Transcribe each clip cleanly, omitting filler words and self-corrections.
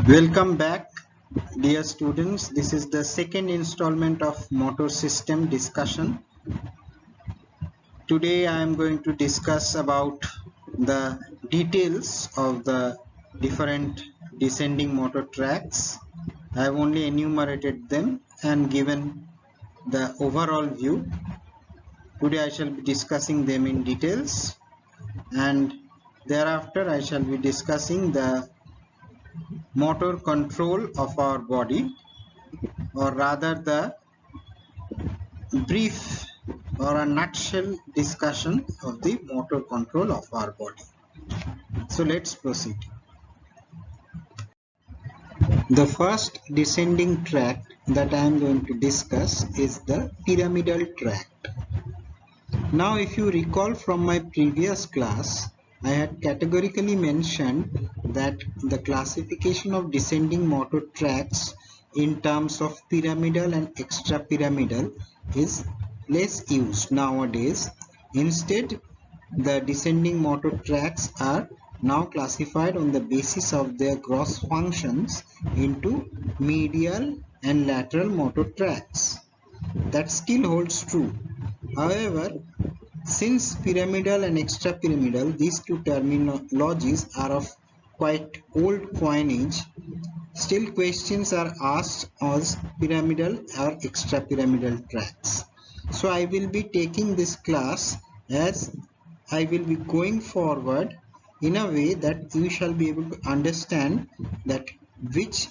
Welcome back, dear students. This is the second installment of motor system discussion. Today I am going to discuss about the details of the different descending motor tracks. I have only enumerated them and given the overall view. Today I shall be discussing them in details, and thereafter I shall be discussing the motor control of our body, or rather the brief or a nutshell discussion of the motor control of our body. So let's proceed. The first descending tract that I am going to discuss is the pyramidal tract. Now, if you recall from my previous class, I had categorically mentioned that the classification of descending motor tracts in terms of pyramidal and extrapyramidal is less used nowadays. Instead, the descending motor tracts are now classified on the basis of their gross functions into medial and lateral motor tracts. That still holds true. However, since pyramidal and extrapyramidal, these two terminologies are of quite old coinage, still questions are asked as pyramidal or extrapyramidal tracts. So I will be taking this class as I will be going forward in a way that you shall be able to understand that which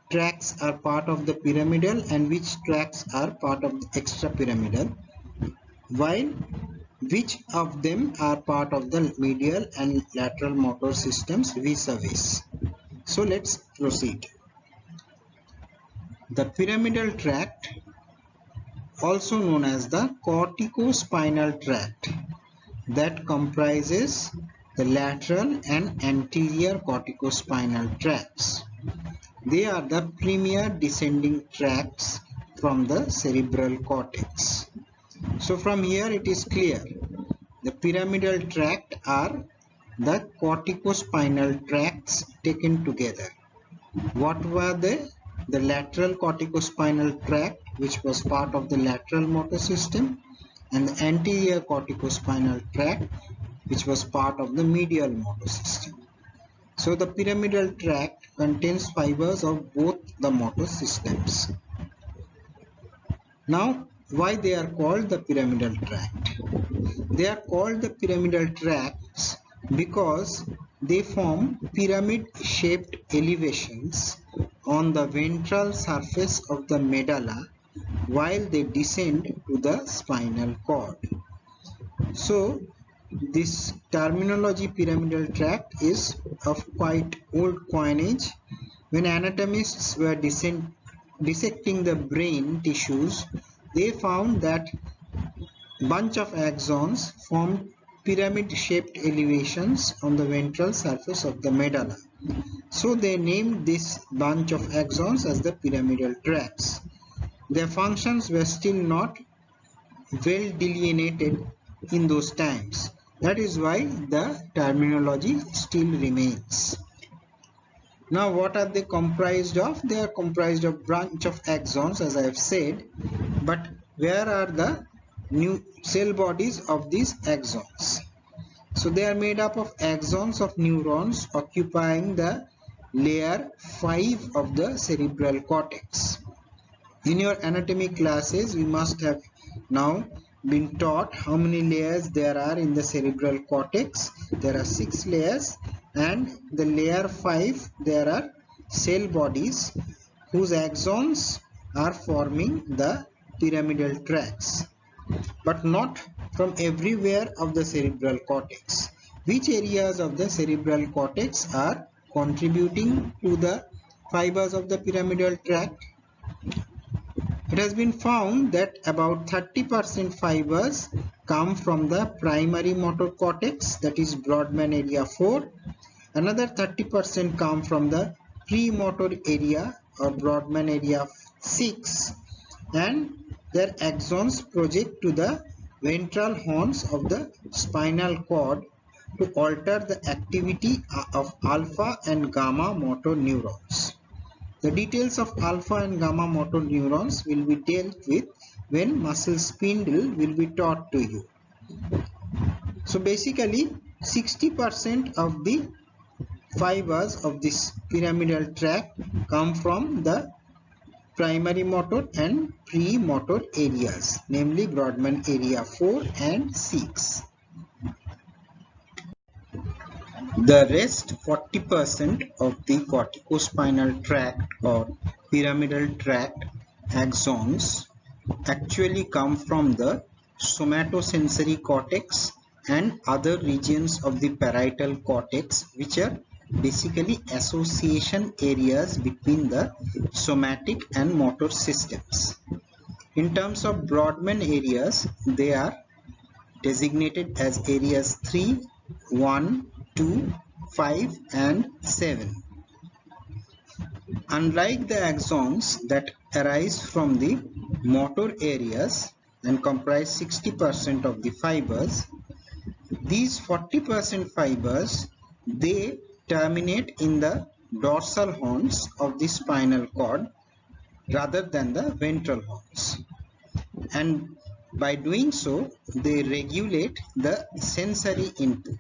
tracts are part of the pyramidal and which tracts are part of the extrapyramidal, while which of them are part of the medial and lateral motor systems vis-a-vis. So let's proceed. The pyramidal tract, also known as the corticospinal tract, that comprises the lateral and anterior corticospinal tracts. They are the premier descending tracts from the cerebral cortex. So from here it is clear, the pyramidal tract are the corticospinal tracts taken together. What were they? The lateral corticospinal tract, which was part of the lateral motor system, and the anterior corticospinal tract, which was part of the medial motor system. So the pyramidal tract contains fibers of both the motor systems. Now, why they are called the pyramidal tract? They are called the pyramidal tracts because they form pyramid-shaped elevations on the ventral surface of the medulla while they descend to the spinal cord. So, this terminology pyramidal tract is of quite old coinage. When anatomists were dissecting the brain tissues, they found that bunch of axons formed pyramid-shaped elevations on the ventral surface of the medulla. So they named this bunch of axons as the pyramidal tracts. Their functions were still not well delineated in those times. That is why the terminology still remains. Now, what are they comprised of? They are comprised of bunch of axons, as I have said, but where are the new cell bodies of these axons? So they are made up of axons of neurons occupying the layer 5 of the cerebral cortex. In your anatomy classes, we must have now been taught how many layers there are in the cerebral cortex. There are 6 layers, and the layer 5 there are cell bodies whose axons are forming the pyramidal tracts, but not from everywhere of the cerebral cortex. Which areas of the cerebral cortex are contributing to the fibers of the pyramidal tract? It has been found that about 30% fibers come from the primary motor cortex, that is Brodmann area 4. Another 30% come from the premotor area or Brodmann area 6, and their axons project to the ventral horns of the spinal cord to alter the activity of alpha and gamma motor neurons. The details of alpha and gamma motor neurons will be dealt with when muscle spindle will be taught to you. So basically 60% of the fibers of this pyramidal tract come from the primary motor and premotor areas, namely Brodmann area 4 and 6. The rest 40% of the corticospinal tract or pyramidal tract axons actually come from the somatosensory cortex and other regions of the parietal cortex, which are basically association areas between the somatic and motor systems. In terms of Brodmann areas, they are designated as areas 3, 1, 2, 5 and 7. Unlike the axons that arise from the motor areas and comprise 60% of the fibers, these 40% fibers, they terminate in the dorsal horns of the spinal cord rather than the ventral horns, and by doing so they regulate the sensory input.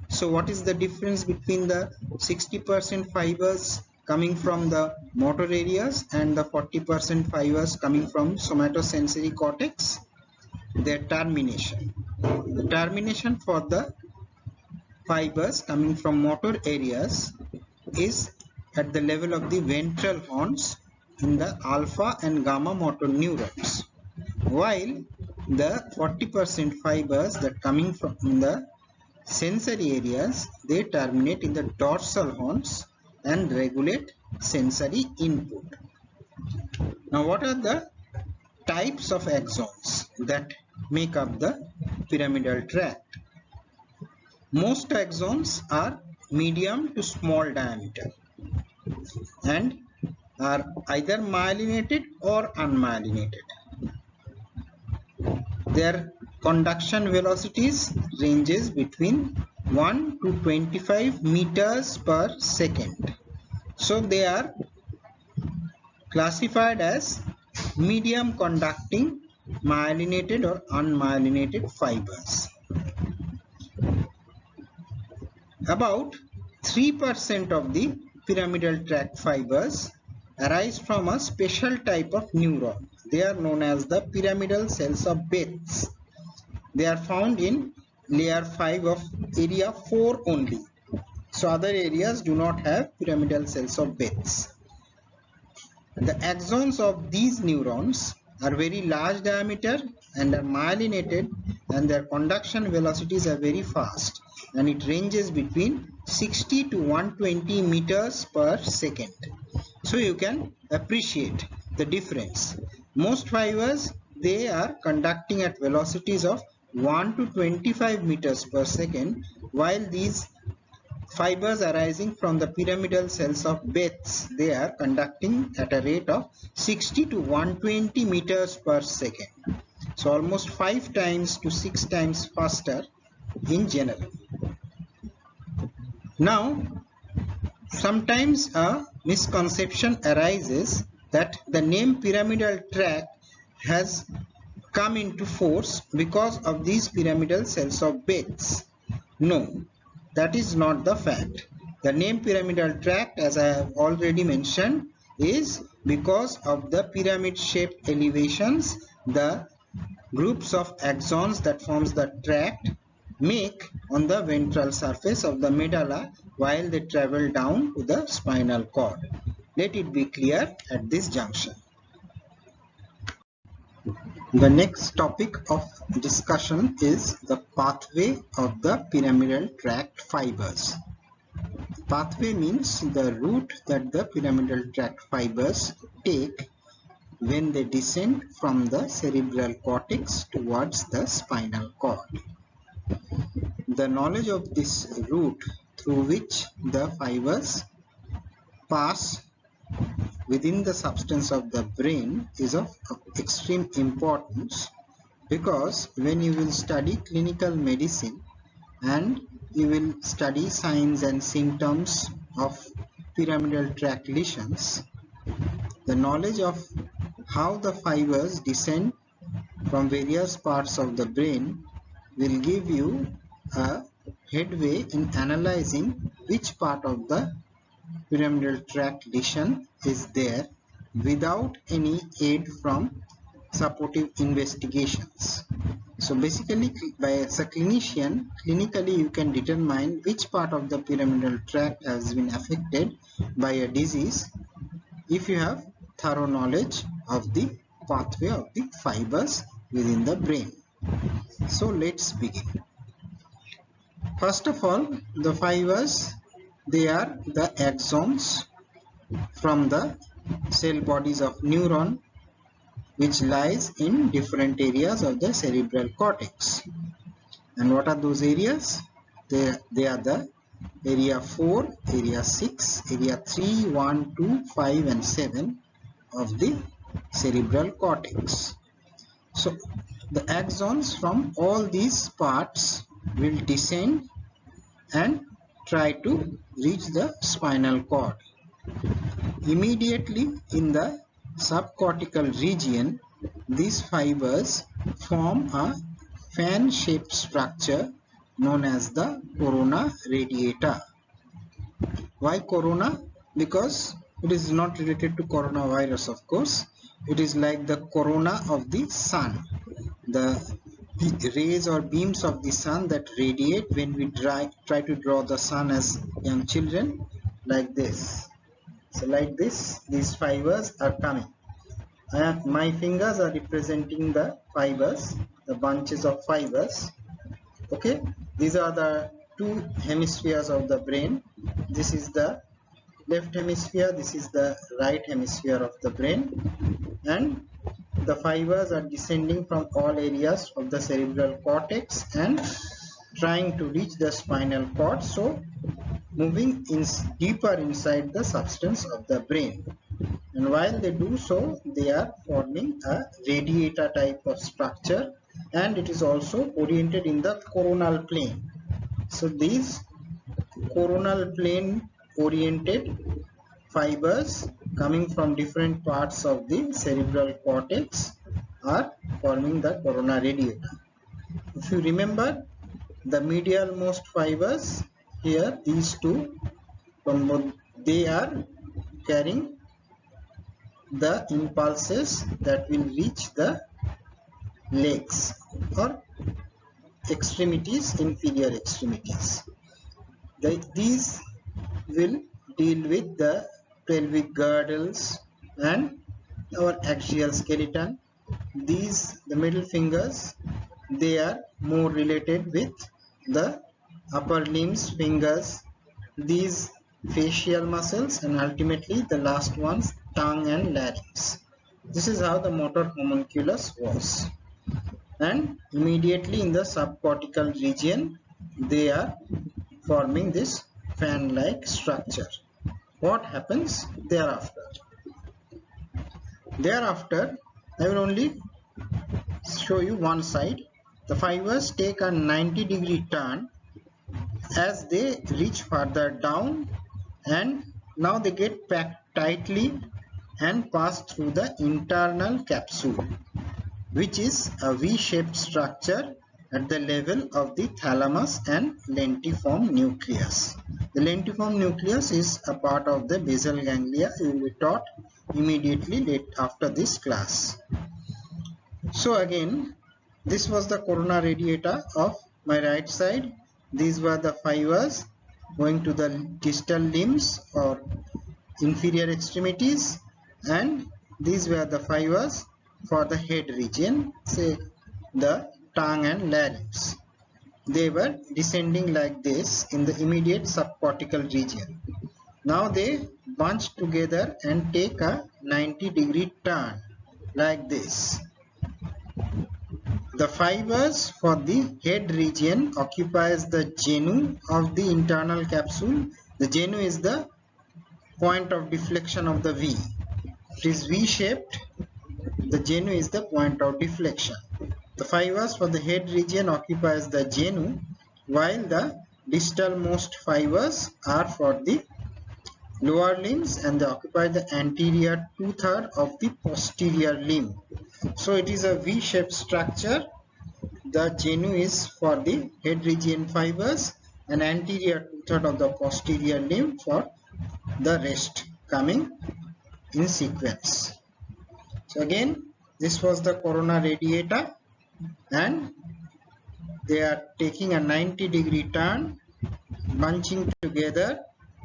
So what is the difference between the 60% fibers coming from the motor areas and the 40% fibers coming from somatosensory cortex? Their termination. The termination for the fibers coming from motor areas is at the level of the ventral horns in the alpha and gamma motor neurons, while the 40% fibers that coming from the sensory areas, they terminate in the dorsal horns and regulate sensory input. Now what are the types of axons that make up the pyramidal tract? Most axons are medium to small diameter and are either myelinated or unmyelinated. Their conduction velocities ranges between 1 to 25 meters per second. So they are classified as medium conducting myelinated or unmyelinated fibers. About 3% of the pyramidal tract fibers arise from a special type of neuron. They are known as the pyramidal cells of Betz. They are found in layer 5 of area 4 only. So other areas do not have pyramidal cells of Betz. The axons of these neurons are very large diameter and are myelinated, and their conduction velocities are very fast, and it ranges between 60 to 120 meters per second. So you can appreciate the difference. Most fibers, they are conducting at velocities of 1 to 25 meters per second, while these fibers arising from the pyramidal cells of Betz, they are conducting at a rate of 60 to 120 meters per second. So almost 5 times to 6 times faster in general. Now, sometimes a misconception arises that the name pyramidal tract has come into force because of these pyramidal cells of Betz. No, that is not the fact. The name pyramidal tract, as I have already mentioned, is because of the pyramid shaped elevations the groups of axons that forms the tract make on the ventral surface of the medulla while they travel down to the spinal cord. Let it be clear at this junction. The next topic of discussion is the pathway of the pyramidal tract fibers. Pathway means the route that the pyramidal tract fibers take when they descend from the cerebral cortex towards the spinal cord. The knowledge of this route through which the fibers pass within the substance of the brain is of extreme importance, because when you will study clinical medicine and you will study signs and symptoms of pyramidal tract lesions, the knowledge of how the fibers descend from various parts of the brain will give you a headway in analyzing which part of the pyramidal tract lesion is there without any aid from supportive investigations. So basically, as a clinician, clinically you can determine which part of the pyramidal tract has been affected by a disease if you have thorough knowledge of the pathway of the fibers within the brain. So let's begin. First of all, the fibers, they are the axons from the cell bodies of neuron which lies in different areas of the cerebral cortex. And what are those areas? They are the area 4, area 6, area 3, 1, 2, 5 and 7 of the cerebral cortex. So the axons from all these parts will descend and try to reach the spinal cord. Immediately in the subcortical region, these fibers form a fan-shaped structure known as the corona radiata. Why corona? Because it is not related to coronavirus, of course. It is like the corona of the sun. The rays or beams of the sun that radiate when we try to draw the sun as young children, like this. So like this, these fibers are coming. My fingers are representing the fibers, the bunches of fibers. Okay, these are the two hemispheres of the brain. This is the left hemisphere, this is the right hemisphere of the brain, and the fibers are descending from all areas of the cerebral cortex and trying to reach the spinal cord, so moving deeper inside the substance of the brain. And while they do so, they are forming a radiata type of structure, and it is also oriented in the coronal plane. So these coronal plane oriented fibers coming from different parts of the cerebral cortex are forming the corona radiata. If you remember, the medial most fibers here, these two, they are carrying the impulses that will reach the legs or extremities, inferior extremities. These will deal with the pelvic girdles and our axial skeleton. These, the middle fingers, they are more related with the upper limbs, fingers, these facial muscles, and ultimately the last ones, tongue and larynx. This is how the motor homunculus was. And immediately in the subcortical region, they are forming this fan-like structure. What happens thereafter? Thereafter, I will only show you one side. The fibers take a 90-degree turn as they reach further down, and now they get packed tightly and pass through the internal capsule, which is a V-shaped structure at the level of the thalamus and lentiform nucleus. The lentiform nucleus is a part of the basal ganglia. You will be taught immediately after this class. So again, this was the corona radiata of my right side. These were the fibers going to the distal limbs or inferior extremities, and these were the fibers for the head region, say the tongue and larynx. They were descending like this in the immediate subcortical region. Now they bunch together and take a 90-degree turn like this. The fibers for the head region occupies the genu of the internal capsule. The genu is the point of deflection of the V. It is V-shaped. The genu is the point of deflection. The fibers for the head region occupies the genu, while the distal most fibers are for the lower limbs, and they occupy the anterior 2/3 of the posterior limb. So it is a V-shaped structure. The genu is for the head region fibers and anterior 2/3 of the posterior limb for the rest coming in sequence. So again, this was the corona radiata, and they are taking a 90-degree turn, bunching together,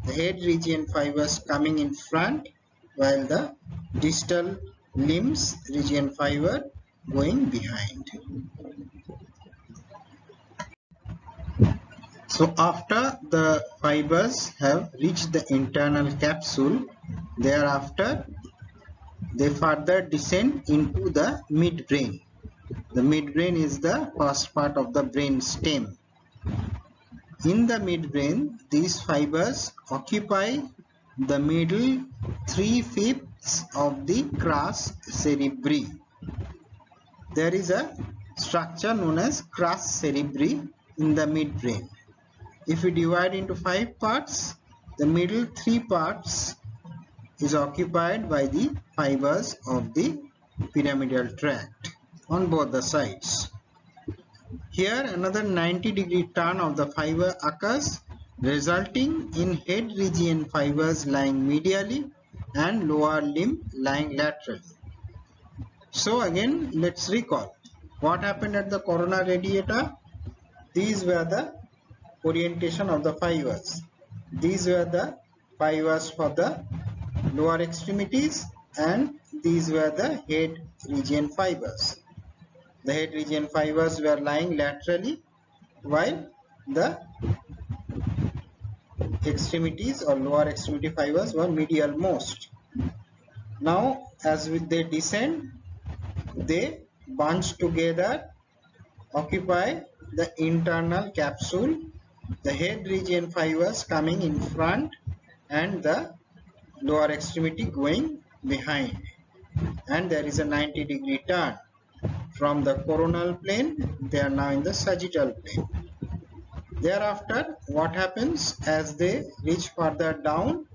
the head region fibers coming in front while the distal limbs region fiber going behind. So after the fibers have reached the internal capsule, thereafter they further descend into the midbrain. The midbrain is the first part of the brain stem. In the midbrain, these fibers occupy the middle 3/5 of the crus cerebri. There is a structure known as crus cerebri in the midbrain. If we divide into 5 parts, the middle 3 parts is occupied by the fibers of the pyramidal tract on both the sides. Here another 90-degree turn of the fiber occurs, resulting in head region fibers lying medially and lower limb lying laterally. So again, let's recall what happened at the corona radiata. These were the orientation of the fibers. These were the fibers for the lower extremities, and these were the head region fibers. The head region fibers were lying laterally while the extremities or lower extremity fibers were medial most. Now as they descend, they bunch together, occupy the internal capsule, the head region fibers coming in front and the lower extremity going behind, and there is a 90-degree turn. From the coronal plane, they are now in the sagittal plane. Thereafter, what happens as they reach further down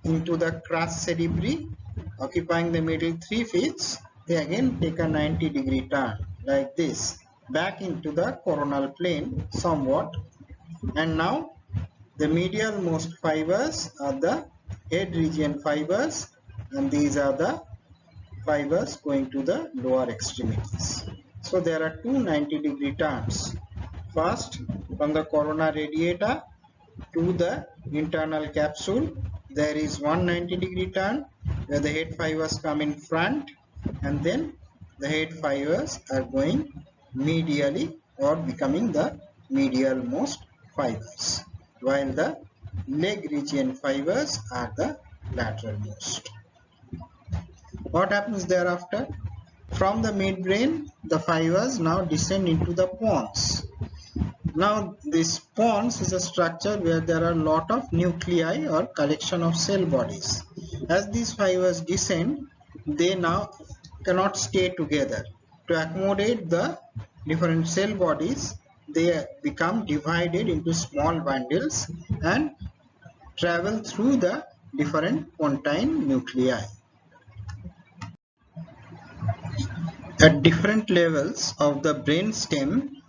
into the crus cerebri, occupying the middle 3/5, they again take a 90-degree turn like this, back into the coronal plane somewhat, and now the medial most fibers are the head region fibers, and these are the fibers going to the lower extremities. So there are two 90-degree turns. First, from the corona radiata to the internal capsule, there is one 90-degree turn where the head fibers come in front, and then the head fibers are going medially or becoming the medial most fibers, while the leg region fibers are the lateral most. What happens thereafter? From the midbrain, the fibers now descend into the pons. Now this pons is a structure where there are a lot of nuclei or collection of cell bodies. As these fibers descend, they now cannot stay together. To accommodate the different cell bodies, they become divided into small bundles and travel through the different pontine nuclei. At different levels of the brain stem,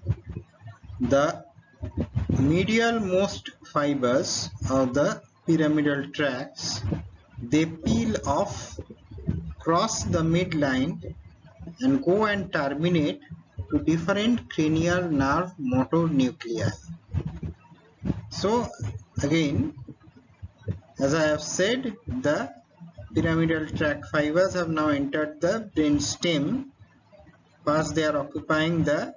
the medial most fibers of the pyramidal tracts, they peel off, cross the midline and go and terminate to different cranial nerve motor nuclei. So again, as I have said, the pyramidal tract fibers have now entered the brain stem. First, they are occupying the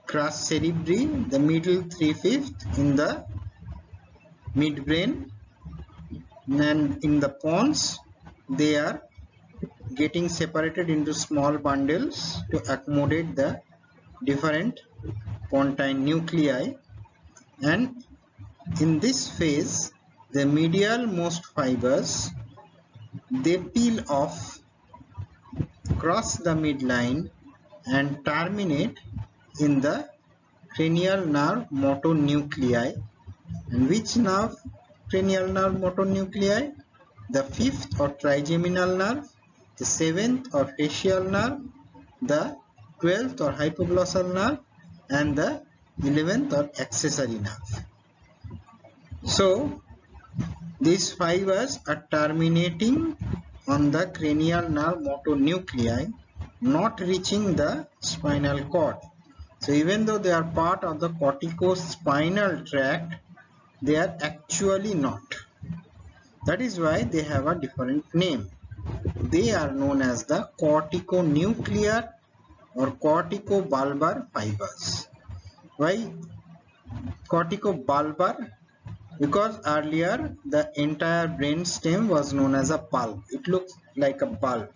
crus cerebri, the middle 3/5 in the midbrain, and in the pons, they are getting separated into small bundles to accommodate the different pontine nuclei, and in this phase, the medial most fibers, they peel off, cross the midline and terminate in the cranial nerve motor nuclei. And which nerve cranial nerve motor nuclei? the 5th or trigeminal nerve, the 7th or facial nerve, the 12th or hypoglossal nerve, and the 11th or accessory nerve. So these fibers are terminating on the cranial nerve motor nuclei, not reaching the spinal cord. So even though they are part of the corticospinal tract, they are actually not. That is why they have a different name. They are known as the corticonuclear or corticobulbar fibers. Why corticobulbar? Because earlier the entire brain stem was known as a bulb. It looks like a bulb.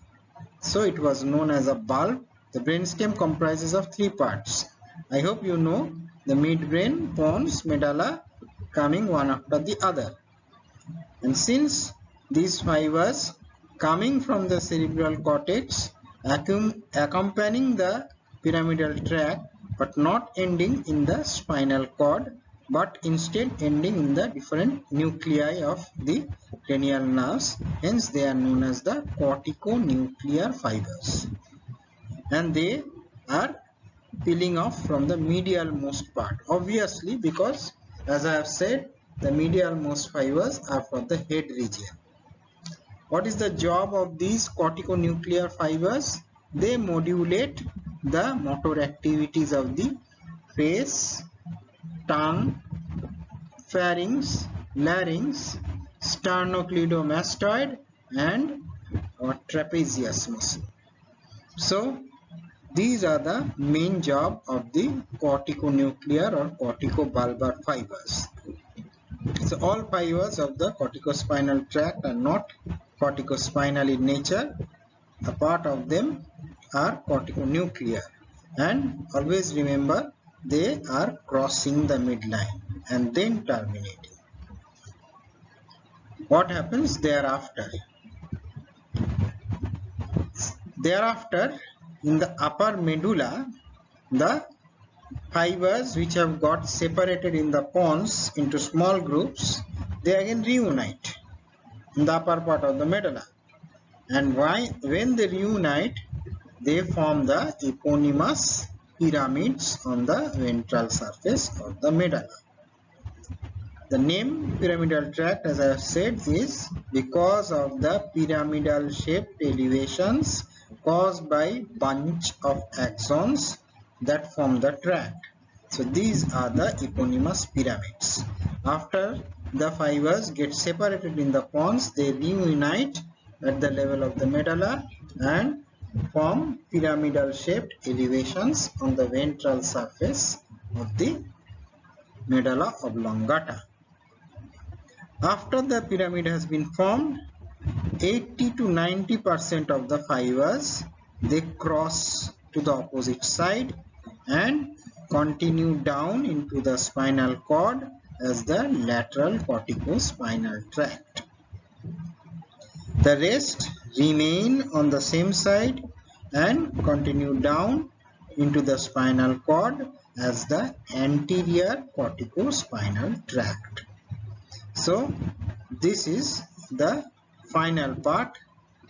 So it was known as a bulb. The brain stem comprises of 3 parts. I hope you know the midbrain, pons, medulla coming one after the other. And since these fibers coming from the cerebral cortex accompanying the pyramidal tract but not ending in the spinal cord, but instead ending in the different nuclei of the cranial nerves, hence they are known as the corticonuclear fibers. And they are peeling off from the medial most part, obviously, because as I have said, the medial most fibers are for the head region. What is the job of these corticonuclear fibers? They modulate the motor activities of the face, tongue, pharynx, larynx, sternocleidomastoid, and trapezius muscle. So these are the main job of the corticonuclear or corticobulbar fibers. So all fibers of the corticospinal tract are not corticospinal in nature. A part of them are corticonuclear, and always remember they are crossing the midline and then terminating. What happens thereafter? Thereafter, in the upper medulla, the fibers which have got separated in the pons into small groups, they again reunite in the upper part of the medulla. And when they reunite, they form the eponymous pyramids on the ventral surface of the medulla. The name pyramidal tract, as I have said, is because of the pyramidal shaped elevations caused by bunch of axons that form the tract. So these are the eponymous pyramids. After the fibers get separated in the pons, they reunite at the level of the medulla and form pyramidal shaped elevations on the ventral surface of the medulla oblongata. After the pyramid has been formed, 80 to 90% of the fibers, they cross to the opposite side and continue down into the spinal cord as the lateral corticospinal tract. The rest remain on the same side and continue down into the spinal cord as the anterior corticospinal tract. So this is the final part.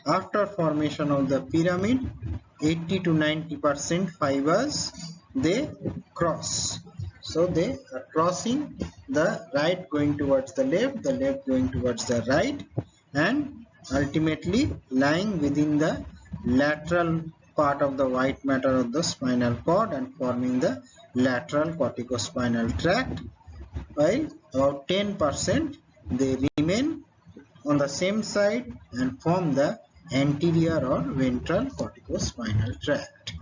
After formation of the pyramid, 80 to 90% fibers, they cross. So they are crossing, the right going towards the left going towards the right, and ultimately lying within the lateral part of the white matter of the spinal cord and forming the lateral corticospinal tract, while about 10% they remain on the same side and form the anterior or ventral corticospinal tract.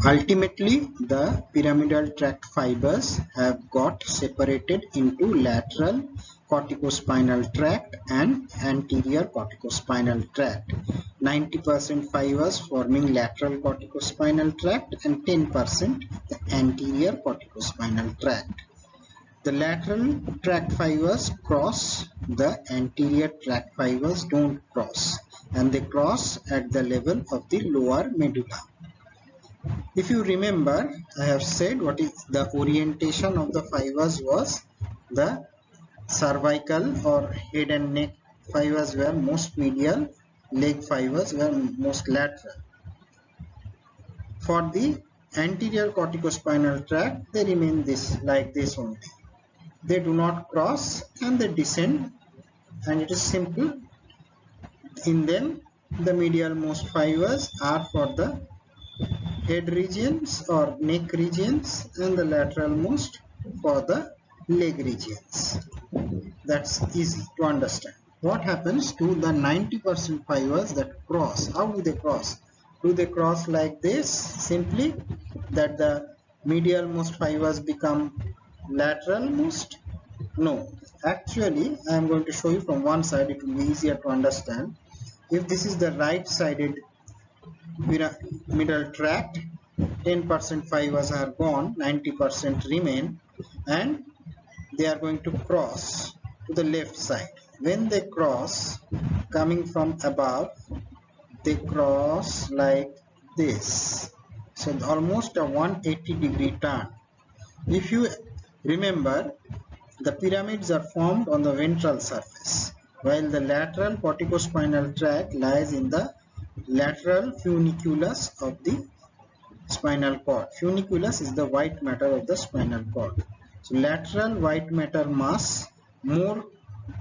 Ultimately, the pyramidal tract fibers have got separated into lateral corticospinal tract and anterior corticospinal tract. 90% fibers forming lateral corticospinal tract and 10% the anterior corticospinal tract. The lateral tract fibers cross, the anterior tract fibers don't cross, and they cross at the level of the lower medulla. If you remember, I have said what is the orientation of the fibers was the cervical or head and neck fibers were most medial, leg fibers were most lateral. For the anterior corticospinal tract, they remain like this only. They do not cross and they descend, and it is simple. In them, the medial most fibers are for the head regions or neck regions, and the lateral most for the leg regions. That's easy to understand. What happens to the 90% fibers that cross? How do they cross? Do they cross like this? Simply that the medial most fibers become lateral most? No. Actually, I am going to show you from one side. It will be easier to understand. If this is the right sided middle tract, 10% fibers are gone, 90% remain, and they are going to cross to the left side. When they cross, coming from above, they cross like this. So almost a 180-degree turn. If you remember, the pyramids are formed on the ventral surface, while the lateral corticospinal tract lies in the lateral funiculus of the spinal cord. Funiculus is the white matter of the spinal cord. So lateral white matter mass, more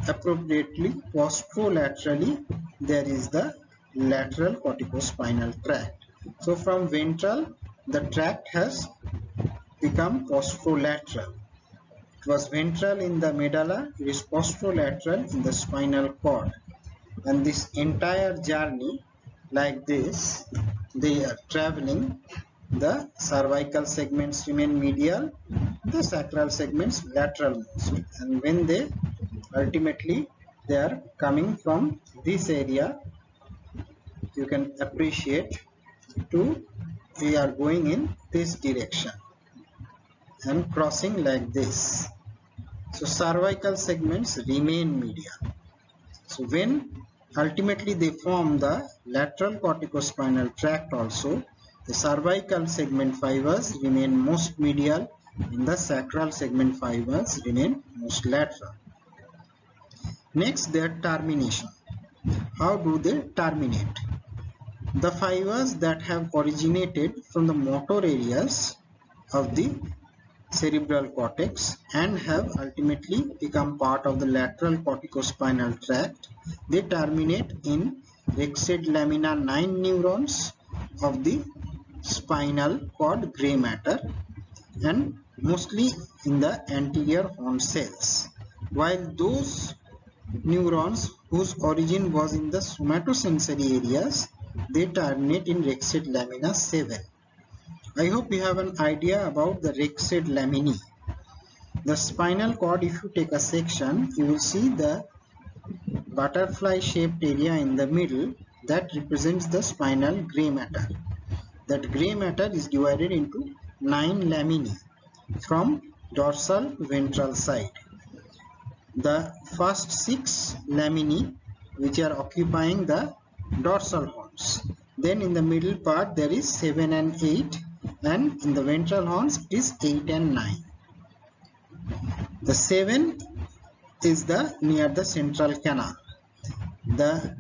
appropriately posterolaterally, there is the lateral corticospinal tract. So from ventral, the tract has become posterolateral. It was ventral in the medulla, it is posterolateral in the spinal cord. And this entire journey, like this, they are traveling. The cervical segments remain medial, the sacral segments lateral most, and when they ultimately they are coming from this area, you can appreciate we are going in this direction and crossing like this. So cervical segments remain medial. So when ultimately they form the lateral corticospinal tract also, the cervical segment fibers remain most medial and the sacral segment fibers remain most lateral. Next, their termination. How do they terminate? The fibers that have originated from the motor areas of the cerebral cortex and have ultimately become part of the lateral corticospinal tract, they terminate in rexed lamina 9 neurons of the spinal cord gray matter and mostly in the anterior horn cells, while those neurons whose origin was in the somatosensory areas, they terminate in rexed lamina 7. I hope you have an idea about the rexed laminae. The spinal cord, if you take a section, you will see the butterfly shaped area in the middle that represents the spinal gray matter. That gray matter is divided into 9 laminae from dorsal ventral side. The first 6 laminae which are occupying the dorsal horns. Then in the middle part there is 7 and 8, and in the ventral horns it is 8 and 9. The 7 is near the central canal. The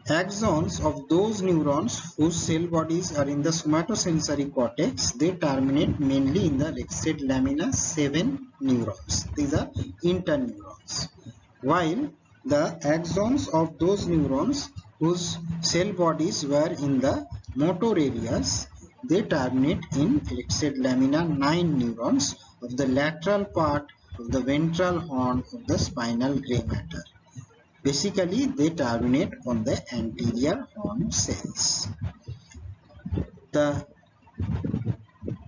axons of those neurons whose cell bodies are in the somatosensory cortex, they terminate mainly in the rexed lamina 7 neurons. These are interneurons. While the axons of those neurons whose cell bodies were in the motor areas, they terminate in rexed lamina 9 neurons of the lateral part of the ventral horn of the spinal gray matter. Basically, they terminate on the anterior horn cells. The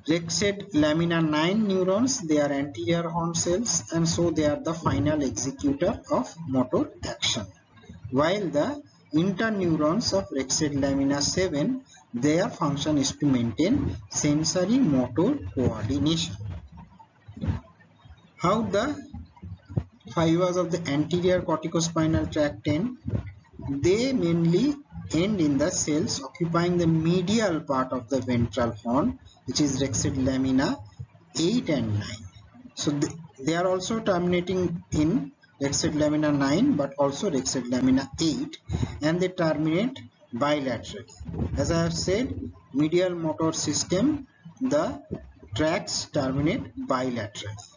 rexed lamina 9 neurons, they are anterior horn cells, and so they are the final executor of motor action. While the interneurons of rexed lamina 7, their function is to maintain sensory motor coordination. How the fibers of the anterior corticospinal tract end? They mainly end in the cells occupying the medial part of the ventral horn, which is rexed lamina 8 and 9. So They are also terminating in rexate lamina 9 but also rexate lamina 8, and they terminate bilaterally. As I have said, medial motor system, the tracts terminate bilaterally.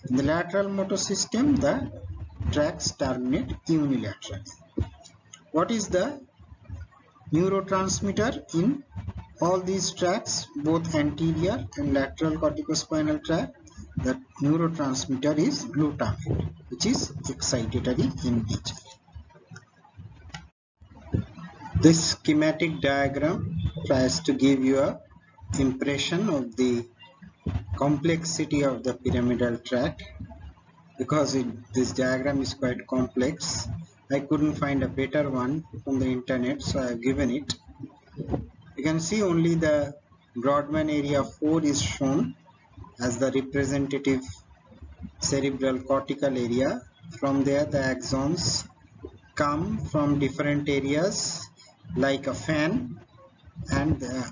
In the lateral motor system, the tracts terminate unilaterally. What is the neurotransmitter in all these tracts, both anterior and lateral corticospinal tract? The neurotransmitter is glutamate, which is excitatory in nature. This schematic diagram tries to give you an impression of the complexity of the pyramidal tract. Because this diagram is quite complex, I couldn't find a better one from the internet, so I have given it. You can see only the Brodmann area 4 is shown as the representative cerebral cortical area. From there the axons come from different areas like a fan, and the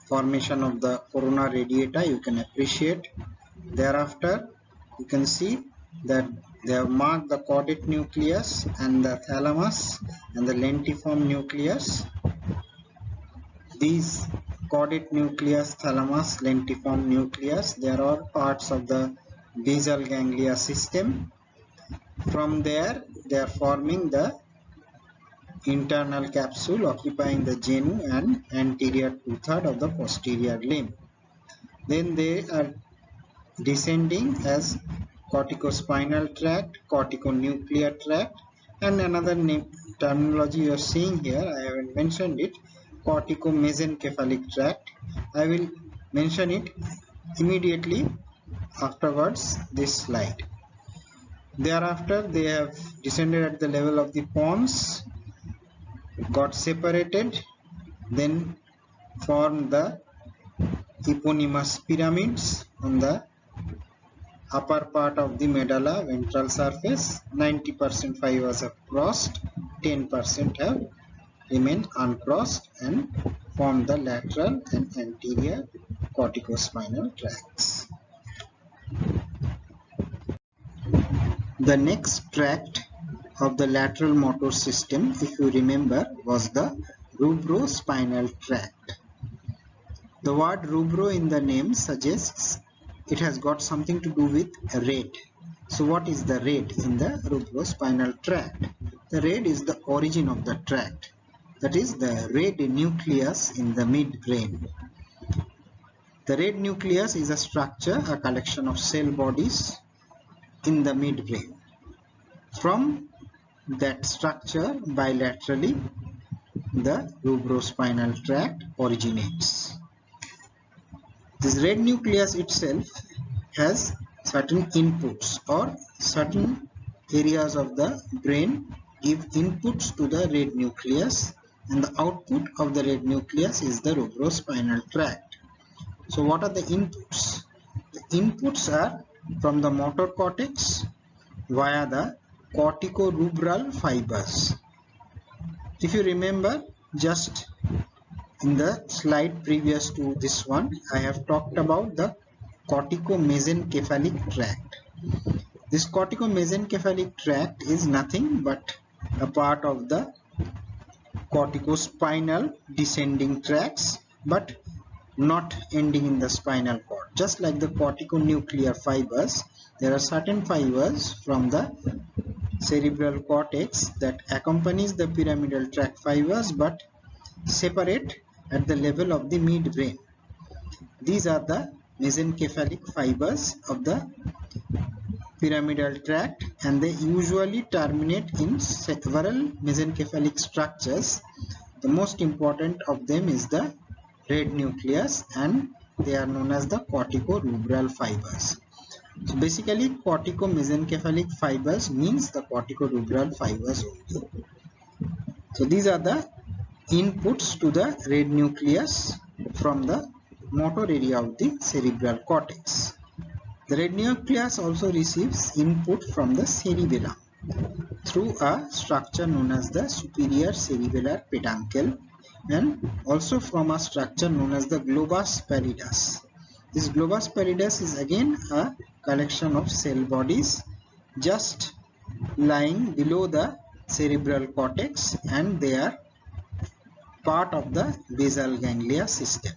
formation of the corona radiata you can appreciate. Thereafter you can see that they have marked the caudate nucleus and the thalamus and the lentiform nucleus. These caudate nucleus, thalamus, lentiform nucleus, they are all parts of the basal ganglia system. From there they are forming the internal capsule occupying the genu and anterior 2/3 of the posterior limb. Then they are descending as corticospinal tract, corticonuclear tract, and another terminology you are seeing here, I haven't mentioned it, corticomesencephalic tract. I will mention it immediately afterwards this slide. Thereafter they have descended at the level of the pons, got separated, then formed the eponymous pyramids on the upper part of the medulla ventral surface. 90% fibers have crossed, 10% have remained uncrossed and form the lateral and anterior corticospinal tracts. The next tract of the lateral motor system, if you remember, was the rubrospinal tract. The word rubro in the name suggests it has got something to do with red. So what is the red in the rubrospinal tract? The red is the origin of the tract, that is the red nucleus in the midbrain. The red nucleus is a structure, a collection of cell bodies in the midbrain. From that structure bilaterally the rubrospinal tract originates. This red nucleus itself has certain inputs, or certain areas of the brain give inputs to the red nucleus, and the output of the red nucleus is the rubrospinal tract. So what are the inputs? The inputs are from the motor cortex via the corticorubral fibers. If you remember, just in the slide previous to this one, I have talked about the corticomesencephalic tract. This corticomesencephalic tract is nothing but a part of the corticospinal descending tracts, but not ending in the spinal cord. Just like the corticonuclear fibers, there are certain fibers from the cerebral cortex that accompanies the pyramidal tract fibers but separate at the level of the midbrain. These are the mesencephalic fibers of the pyramidal tract, and they usually terminate in several mesencephalic structures. The most important of them is the red nucleus, and they are known as the corticorubral fibers. So basically corticomesencephalic fibers means the corticorubral fibers only. So these are the inputs to the red nucleus from the motor area of the cerebral cortex. The red nucleus also receives input from the cerebellum through a structure known as the superior cerebellar peduncle, and also from a structure known as the globus pallidus. This globus pallidus is again a collection of cell bodies just lying below the cerebral cortex, and they are part of the basal ganglia system.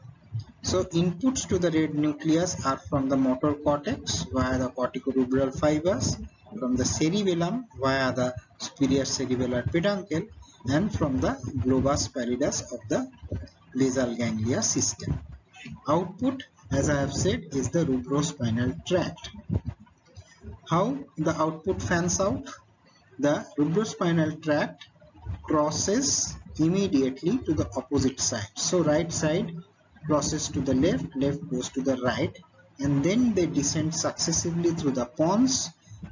So inputs to the red nucleus are from the motor cortex via the corticoruberal fibers, from the cerebellum via the superior cerebellar peduncle, and from the globus pallidus of the basal ganglia system. Output, as I have said, is the rubrospinal tract. How the output fans out? The rubrospinal tract crosses immediately to the opposite side. So right side crosses to the left, left goes to the right, and then they descend successively through the pons,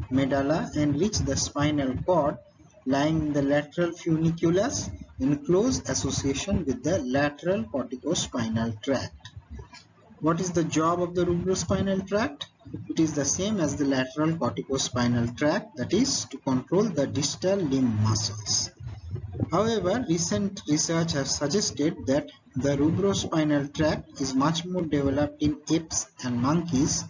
medulla, and reach the spinal cord lying in the lateral funiculus in close association with the lateral corticospinal tract. What is the job of the rubrospinal tract? It is the same as the lateral corticospinal tract, that is to control the distal limb muscles. However, recent research has suggested that the rubrospinal tract is much more developed in apes and monkeys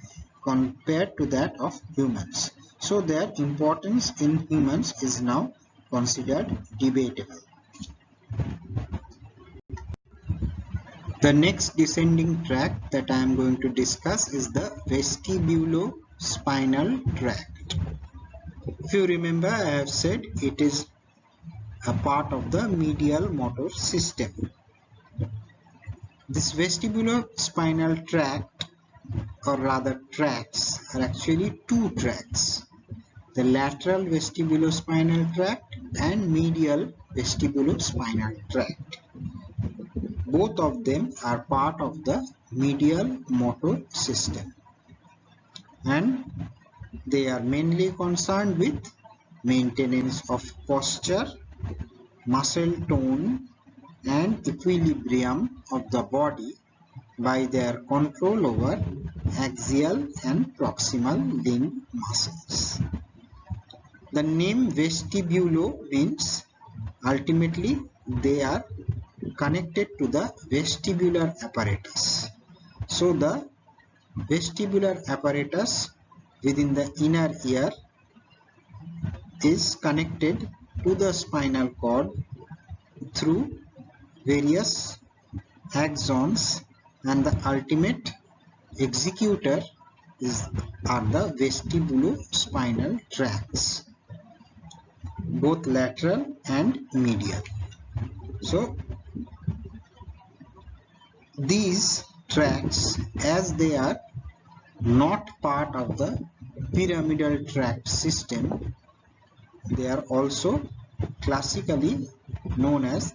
compared to that of humans. So their importance in humans is now considered debatable. The next descending tract that I am going to discuss is the vestibulospinal tract. If you remember, I have said it is a part of the medial motor system. This vestibulospinal tract, or rather tracts, are actually two tracts: the lateral vestibulospinal tract and medial vestibulospinal tract. Both of them are part of the medial motor system, and they are mainly concerned with maintenance of posture, muscle tone, and equilibrium of the body by their control over axial and proximal limb muscles. The name vestibulo means ultimately they are connected to the vestibular apparatus. So the vestibular apparatus within the inner ear is connected to the spinal cord through various axons, and the ultimate executor are the vestibulospinal tracts, both lateral and medial. So these tracts, as they are not part of the pyramidal tract system, they are also classically known as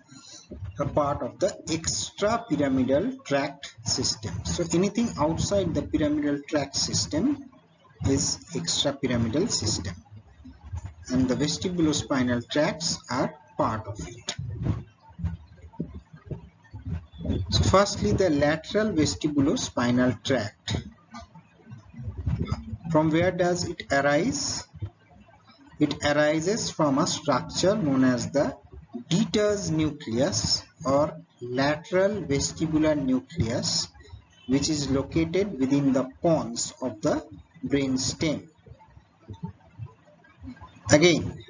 a part of the extrapyramidal tract system. So anything outside the pyramidal tract system is extrapyramidal system, and the vestibulospinal tracts are part of it. So firstly, the lateral vestibulospinal tract. From where does it arise? It arises from a structure known as the Dieter's nucleus or lateral vestibular nucleus, which is located within the pons of the brain stem. Again,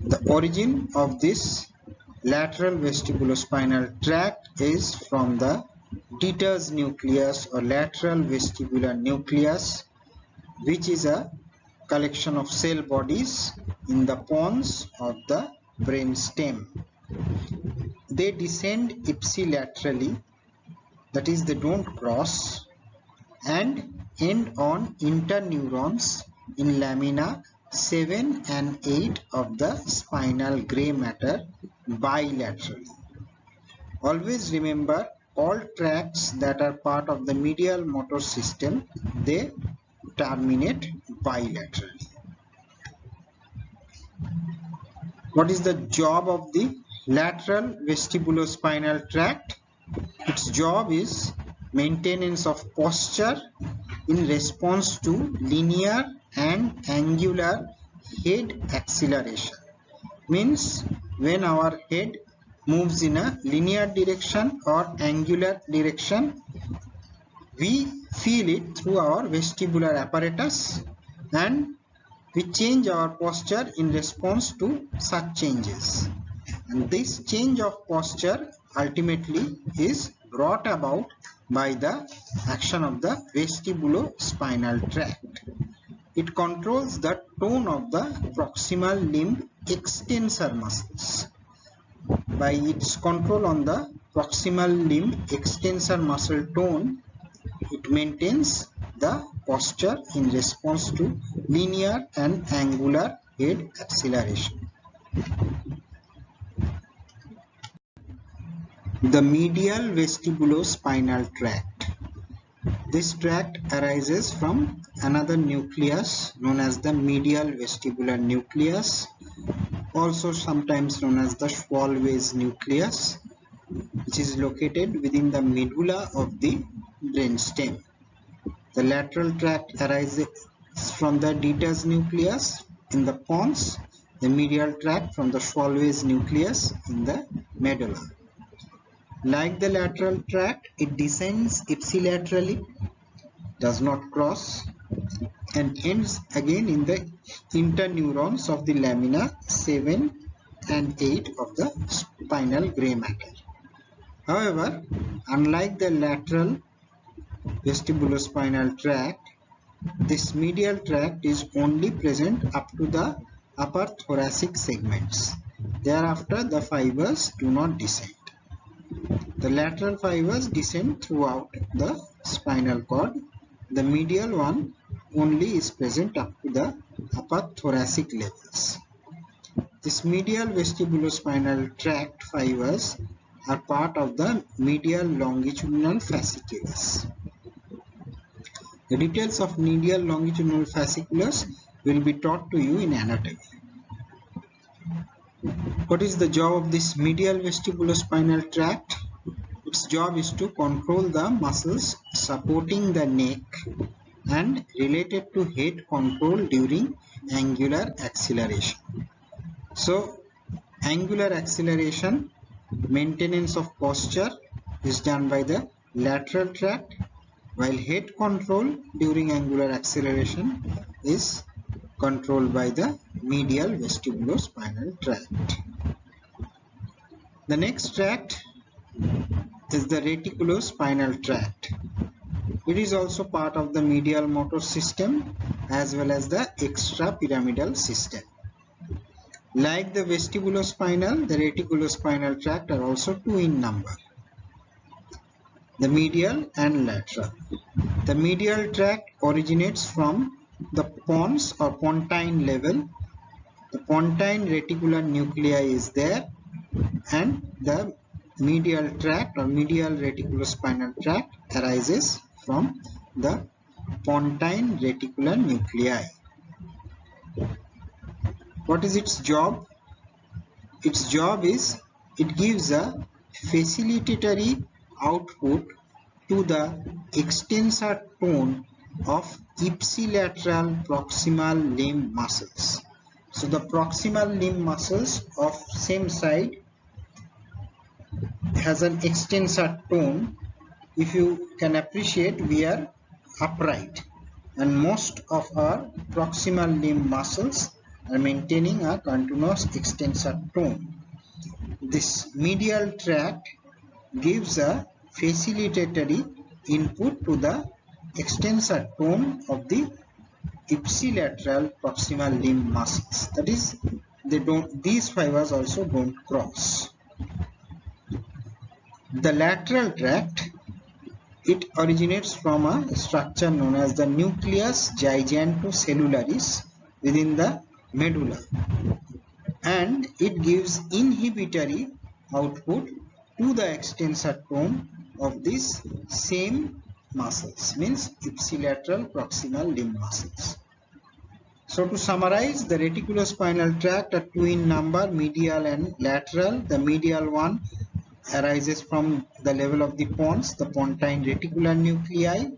the origin of this lateral vestibulospinal tract is from the Dieter's nucleus or lateral vestibular nucleus, which is a collection of cell bodies in the pons of the brain stem. They descend ipsilaterally, that is, they don't cross, and end on interneurons in lamina 7 and 8 of the spinal gray matter bilaterally. Always remember, all tracts that are part of the medial motor system, they terminate bilaterally. What is the job of the lateral vestibulospinal tract? Its job is maintenance of posture in response to linear and angular head acceleration. Means when our head moves in a linear direction or angular direction, we feel it through our vestibular apparatus, and we change our posture in response to such changes. And this change of posture ultimately is brought about by the action of the vestibulospinal tract. It controls the tone of the proximal limb extensor muscles. By its control on the proximal limb extensor muscle tone, it maintains the posture in response to linear and angular head acceleration. The medial vestibulospinal tract. This tract arises from another nucleus known as the medial vestibular nucleus, also sometimes known as the Schwalb's nucleus, which is located within the medulla of the brainstem. The lateral tract arises from the Dieter's nucleus in the pons, the medial tract from the Schwalb's nucleus in the medulla. Like the lateral tract, it descends ipsilaterally, does not cross, and ends again in the interneurons of the lamina 7 and 8 of the spinal gray matter. However, unlike the lateral vestibulospinal tract, this medial tract is only present up to the upper thoracic segments. Thereafter, the fibers do not descend. The lateral fibers descend throughout the spinal cord. The medial one only is present up to the upper thoracic levels. This medial vestibulospinal tract fibers are part of the medial longitudinal fasciculus. The details of medial longitudinal fasciculus will be taught to you in anatomy. What is the job of this medial vestibulospinal tract? Its job is to control the muscles supporting the neck and related to head control during angular acceleration. So, angular acceleration, maintenance of posture is done by the lateral tract, while head control during angular acceleration is controlled by the medial vestibulospinal tract. The next tract is the reticulospinal tract. It is also part of the medial motor system as well as the extrapyramidal system. Like the vestibulospinal, the reticulospinal tract are also two in number, the medial and lateral. The medial tract originates from the pons or pontine level. The pontine reticular nuclei is there, and the medial tract or medial reticulospinal tract arises from the pontine reticular nuclei. What is its job? Its job is it gives a facilitatory output to the extensor tone of ipsilateral proximal limb muscles. So the proximal limb muscles of same side has an extensor tone. If you can appreciate, we are upright and most of our proximal limb muscles are maintaining a continuous extensor tone. This medial tract gives a facilitatory input to the extensor tone of the ipsilateral proximal limb muscles. That is, these fibers also don't cross. The lateral tract, it originates from a structure known as the nucleus gigantocellularis within the medulla, and it gives inhibitory output to the extensor tone of these same muscles, means ipsilateral proximal limb muscles. So to summarize, the reticulospinal tract are two in number, medial and lateral. The medial one arises from the level of the pons, the pontine reticular nuclei,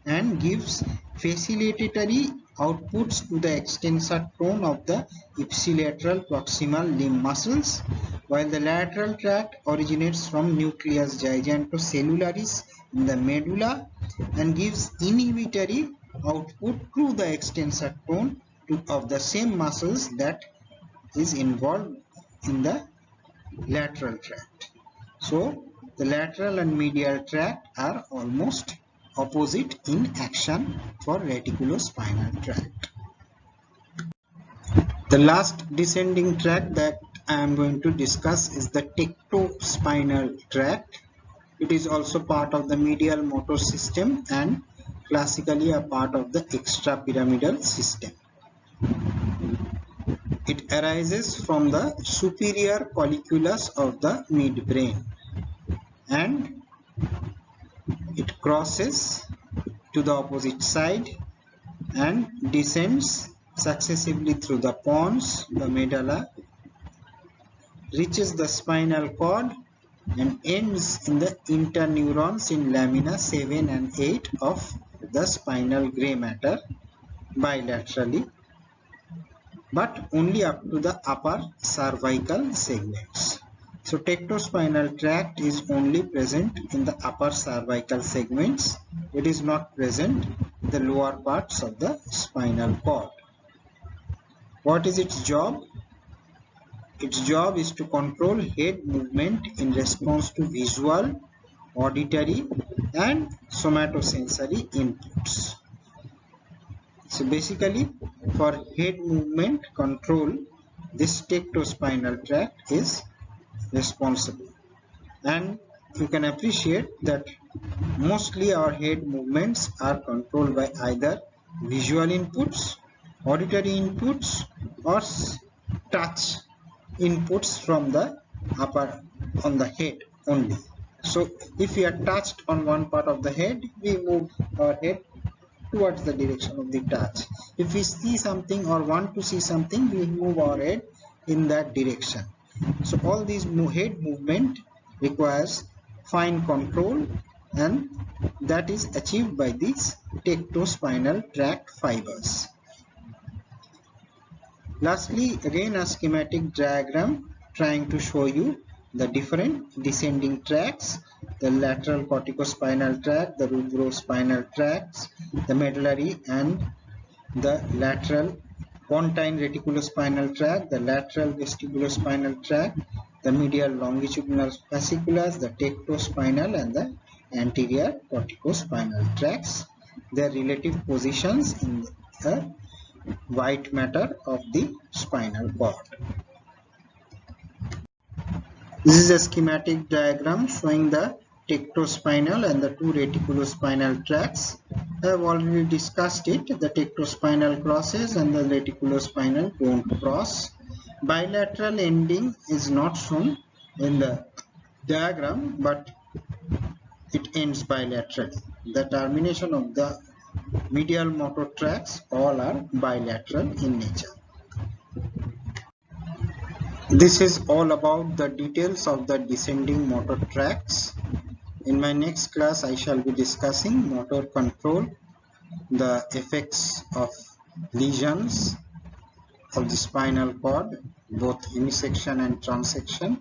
and gives facilitatory outputs to the extensor tone of the ipsilateral proximal limb muscles, while the lateral tract originates from nucleus gigantocellularis in the medulla and gives inhibitory output to the extensor tone of the same muscles that is involved in the lateral tract. So the lateral and medial tract are almost opposite in action for reticulospinal tract. The last descending tract that I am going to discuss is the tectospinal tract. It is also part of the medial motor system and classically a part of the extrapyramidal system. It arises from the superior colliculus of the midbrain and it crosses to the opposite side and descends successively through the pons, the medulla, reaches the spinal cord and ends in the interneurons in lamina 7 and 8 of the spinal gray matter bilaterally, but only up to the upper cervical segments. So tectospinal tract is only present in the upper cervical segments. It is not present in the lower parts of the spinal cord. What is its job? Its job is to control head movement in response to visual, auditory and somatosensory inputs. So basically for head movement control, this tectospinal tract is responsible, and you can appreciate that mostly our head movements are controlled by either visual inputs, auditory inputs or touch inputs from the upper on the head only. So if we are touched on one part of the head, we move our head towards the direction of the touch. If we see something or want to see something, we move our head in that direction. So all these head movement requires fine control, and that is achieved by these tectospinal tract fibers. Lastly, again a schematic diagram trying to show you the different descending tracts: the lateral corticospinal tract, the rubrospinal tracts, the medullary and the lateral pontine reticulospinal tract, the lateral vestibulospinal tract, the medial longitudinal fasciculus, the tectospinal and the anterior corticospinal tracts, their relative positions in the white matter of the spinal cord. This is a schematic diagram showing the tectospinal and the two reticulospinal tracts. I have already discussed it. The tectospinal crosses and the reticulospinal don't cross. Bilateral ending is not shown in the diagram, but it ends bilaterally. The termination of the medial motor tracts all are bilateral in nature. This is all about the details of the descending motor tracts. In my next class, I shall be discussing motor control, the effects of lesions of the spinal cord, both hemisection and transection,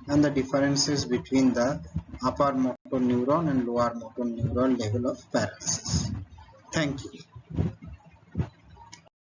and the differences between the upper motor neuron and lower motor neuron level of paralysis. Thank you.